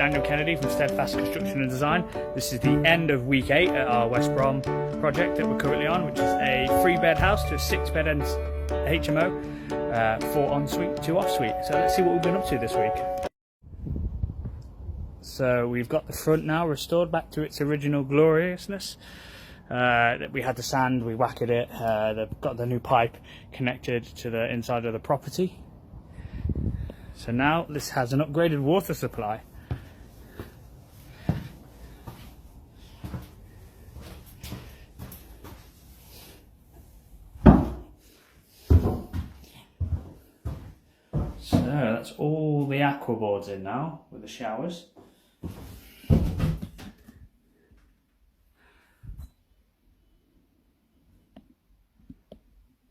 Daniel Kennedy from Steadfast Construction and Design. This is the end of week 8 at our West Brom project that we're currently on, which is a 3-bed house to a 6-bed end HMO, 4 ensuite, 2 off-suite. So let's see what we've been up to this week. So we've got the front now restored back to its original gloriousness. We had the sand, we whacked it, they've got the new pipe connected to the inside of the property. So now this has an upgraded water supply. So that's all the aqua boards in now with the showers.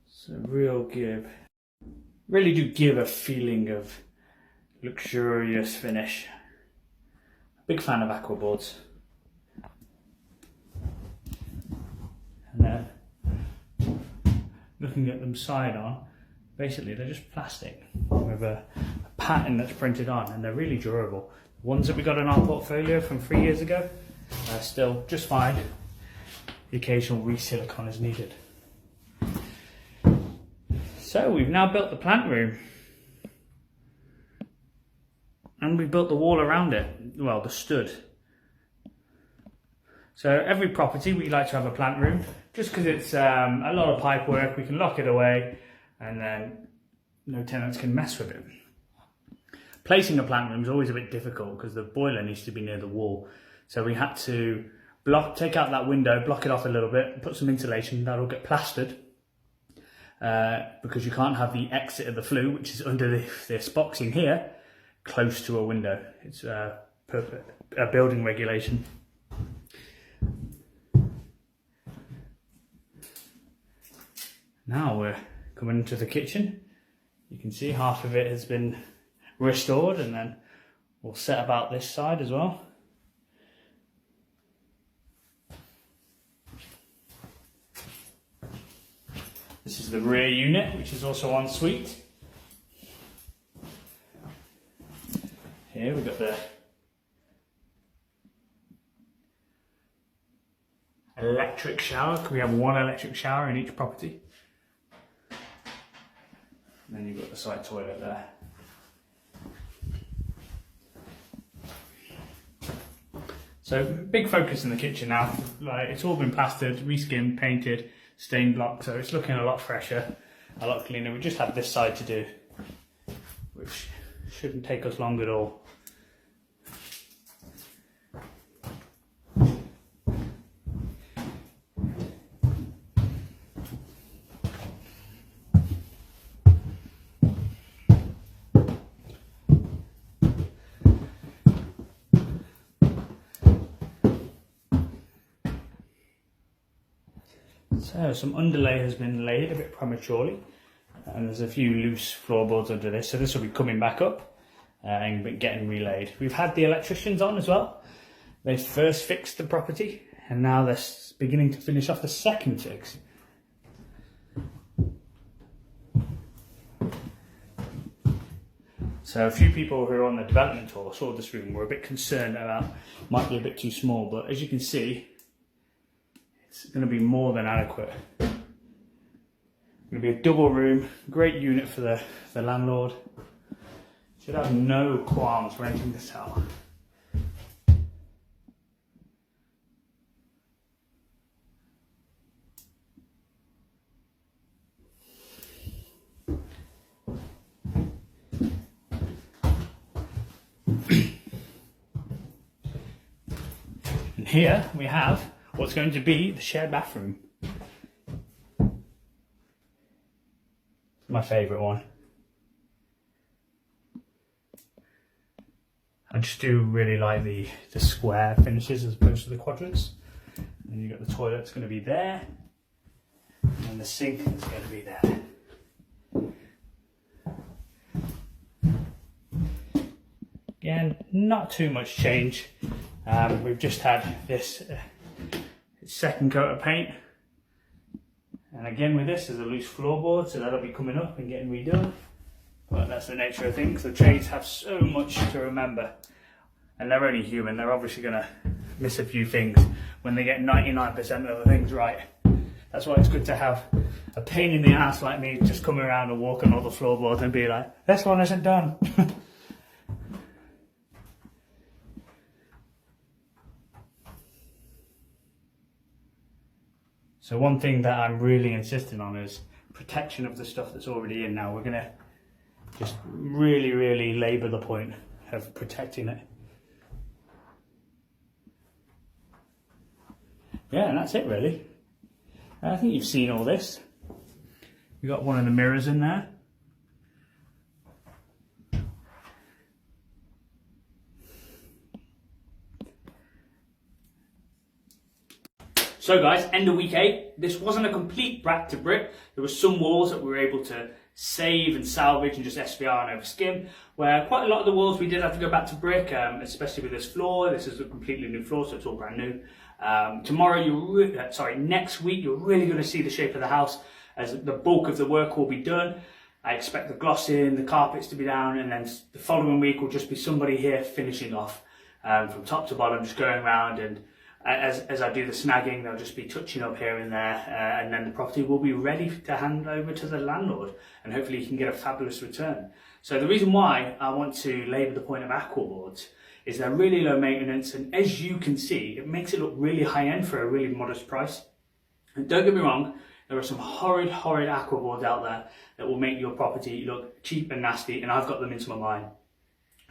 It's a real give. Really do give a feeling of luxurious finish. Big fan of aqua boards. And then looking at them side on, basically they're just plastic with a pattern that's printed on, and they're really durable. The ones that we got in our portfolio from 3 years ago are still just fine. The occasional re-silicone is needed. So we've now built the plant room. And we built the wall around it, well, the stud. So every property we like to have a plant room, just because it's a lot of pipe work. We can lock it away and then no tenants can mess with it. Placing a plant room is always a bit difficult because the boiler needs to be near the wall. So we had to take out that window, block it off a little bit, put some insulation, that'll get plastered. Because you can't have the exit of the flue, which is under this boxing here, close to a window. It's a building regulation. Now we're coming into the kitchen. You can see half of it has been restored, and then we'll set about this side as well. This is the rear unit, which is also en suite. Here we've got the electric shower. We have one electric shower in each property. And then you've got the side toilet there. So big focus in the kitchen now. Like, it's all been plastered, reskinned, painted, stained block, so it's looking a lot fresher, a lot cleaner. We just have this side to do, which shouldn't take us long at all. So some underlay has been laid a bit prematurely, and there's a few loose floorboards under this, so this will be coming back up and getting relayed. We've had the electricians on as well. They first fixed the property, and now they're beginning to finish off the second fix. So a few people who are on the development tour saw this room, were a bit concerned about it might be a bit too small, but as you can see, it's going to be more than adequate. It's going to be a double room, great unit for the landlord. Should have no qualms renting this out. And here we have what's going to be the shared bathroom. My favourite one. I just do really like the square finishes as opposed to the quadrants. And you've got the toilet that's going to be there, and the sink is going to be there. Again, not too much change. We've just had this second coat of paint, and again with this there's a loose floorboard, so that'll be coming up and getting redone. But that's the nature of things. The trades have so much to remember. And they're only human, they're obviously going to miss a few things when they get 99% of the things right. That's why it's good to have a pain in the ass like me just come around and walk on all the floorboards and be like, this one isn't done. So one thing that I'm really insisting on is protection of the stuff that's already in now. We're going to just really labour the point of protecting it. Yeah, and that's it really. I think you've seen all this. We've got one of the mirrors in there. So guys, end of week 8. This wasn't a complete back to brick. There were some walls that we were able to save and salvage and just SVR and over skim, where quite a lot of the walls we did have to go back to brick, especially with this floor. This is a completely new floor, so it's all brand new. Next week you're really going to see the shape of the house as the bulk of the work will be done. I expect the glossing, the carpets to be down, and then the following week will just be somebody here finishing off from top to bottom, just going around, and as I do the snagging, they'll just be touching up here and there, and then the property will be ready to hand over to the landlord, and hopefully you can get a fabulous return. So the reason why I want to labour the point of aqua boards is they're really low maintenance, and as you can see, it makes it look really high end for a really modest price. And don't get me wrong, there are some horrid aqua boards out there that will make your property look cheap and nasty, and I've got them into my mind.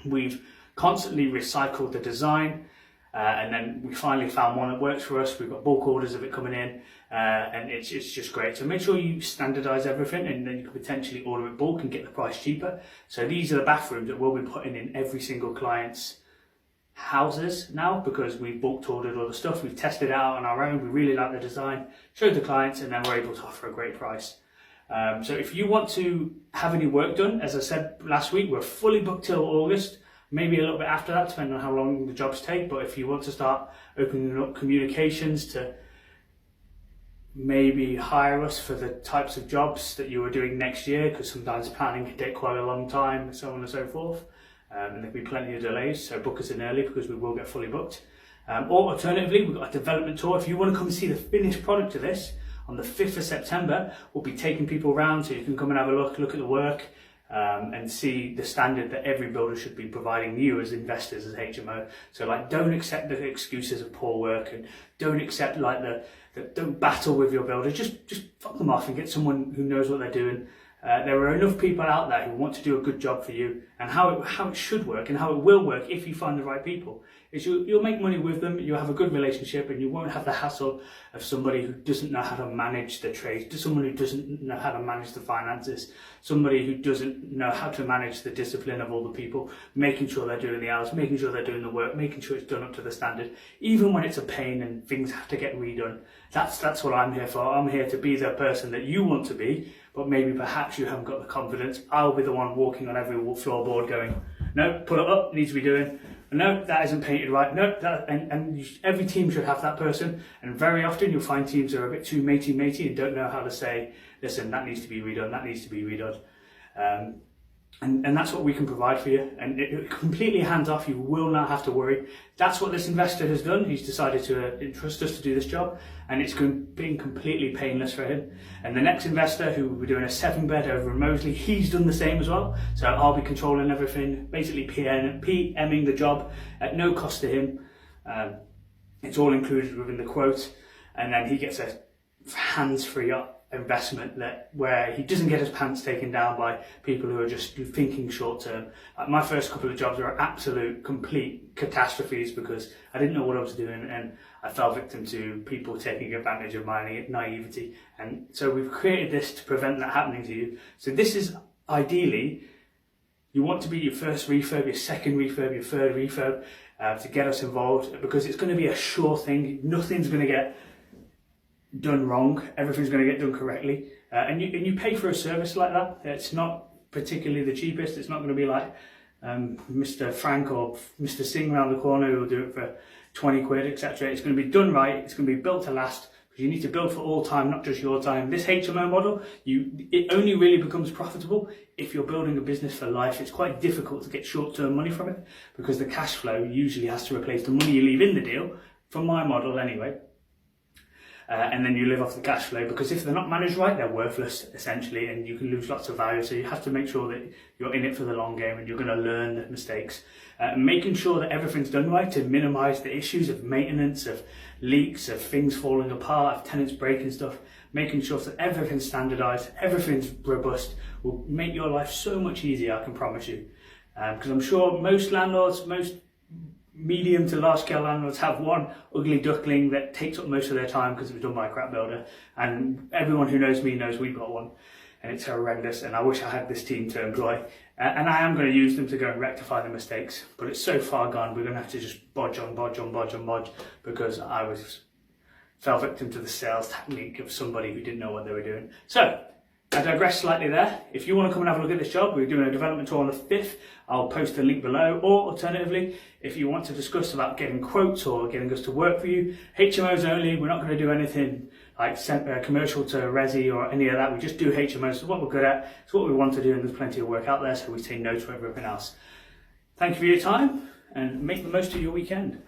We've constantly recycled the design, and then we finally found one that works for us. We've got bulk orders of it coming in, and it's just great. So make sure you standardise everything, and then you can potentially order it bulk and get the price cheaper. So these are the bathrooms that we'll be putting in every single client's houses now, because we've bulk ordered all the stuff, we've tested it out on our own, we really like the design, showed the clients, and then we're able to offer a great price. So if you want to have any work done, as I said last week, we're fully booked till August, maybe a little bit after that, depending on how long the jobs take. But if you want to start opening up communications to maybe hire us for the types of jobs that you are doing next year, because sometimes planning can take quite a long time, and so on and so forth. And there can be plenty of delays, so book us in early because we will get fully booked. Or alternatively, we've got a development tour. If you want to come and see the finished product of this, on the 5th of September, we'll be taking people around so you can come and have a look at the work, and see the standard that every builder should be providing you as investors, as HMO. So like, don't accept the excuses of poor work, and don't accept like don't battle with your builder. Just fuck them off and get someone who knows what they're doing. There are enough people out there who want to do a good job for you, and how it should work and how it will work if you find the right people is you'll make money with them, you'll have a good relationship, and you won't have the hassle of somebody who doesn't know how to manage the trade, someone who doesn't know how to manage the finances, somebody who doesn't know how to manage the discipline of all the people, making sure they're doing the hours, making sure they're doing the work, making sure it's done up to the standard, even when it's a pain and things have to get redone. That's what I'm here for. I'm here to be the person that you want to be, but maybe perhaps you haven't got the confidence. I'll be the one walking on every floorboard going, no, pull it up, needs to be doing. No, that isn't painted right. No, every team should have that person. And very often you'll find teams that are a bit too matey and don't know how to say, listen, that needs to be redone, that needs to be redone. And that's what we can provide for you. And it completely hands off, you will not have to worry. That's what this investor has done. He's decided to entrust us to do this job, and it's been completely painless for him. And the next investor, who we're doing a 7-bed over in Moseley, he's done the same as well. So I'll be controlling everything, basically PMing the job at no cost to him. It's all included within the quote, and then he gets a hands-free investment where he doesn't get his pants taken down by people who are just thinking short term. My first couple of jobs were absolute complete catastrophes because I didn't know what I was doing, and I fell victim to people taking advantage of my naivety. And so we've created this to prevent that happening to you. So this is ideally, you want to be your first refurb, your second refurb, your third refurb, to get us involved, because it's going to be a sure thing. Nothing's going to get done wrong, everything's going to get done correctly, and you pay for a service like that. It's not particularly the cheapest. It's not going to be like Mr. Frank or Mr. Singh around the corner who will do it for 20 quid, etc. It's going to be done right, it's going to be built to last, because you need to build for all time, not just your time. This HMO model, it only really becomes profitable if you're building a business for life. It's quite difficult to get short-term money from it because the cash flow usually has to replace the money you leave in the deal, from my model anyway. And then you live off the cash flow, because if they're not managed right, they're worthless essentially, and you can lose lots of value. So you have to make sure that you're in it for the long game and you're going to learn the mistakes. Making sure that everything's done right to minimise the issues of maintenance, of leaks, of things falling apart, of tenants breaking stuff. Making sure that everything's standardised, everything's robust will make your life so much easier, I can promise you. Because I'm sure most landlords, most medium to large scale landlords have one ugly duckling that takes up most of their time because it was done by a crap builder, and everyone who knows me knows we've got one, and it's horrendous, and I wish I had this team to employ, and I am going to use them to go and rectify the mistakes, but it's so far gone, we're going to have to just bodge because I fell victim to the sales technique of somebody who didn't know what they were doing. So I digress slightly there. If you want to come and have a look at this job, we're doing a development tour on the 5th. I'll post a link below, or alternatively, if you want to discuss about getting quotes or getting us to work for you, HMOs only. We're not going to do anything like commercial to resi or any of that. We just do HMOs. It's what we're good at. It's what we want to do, and there's plenty of work out there, so we say no to everything else. Thank you for your time, and make the most of your weekend.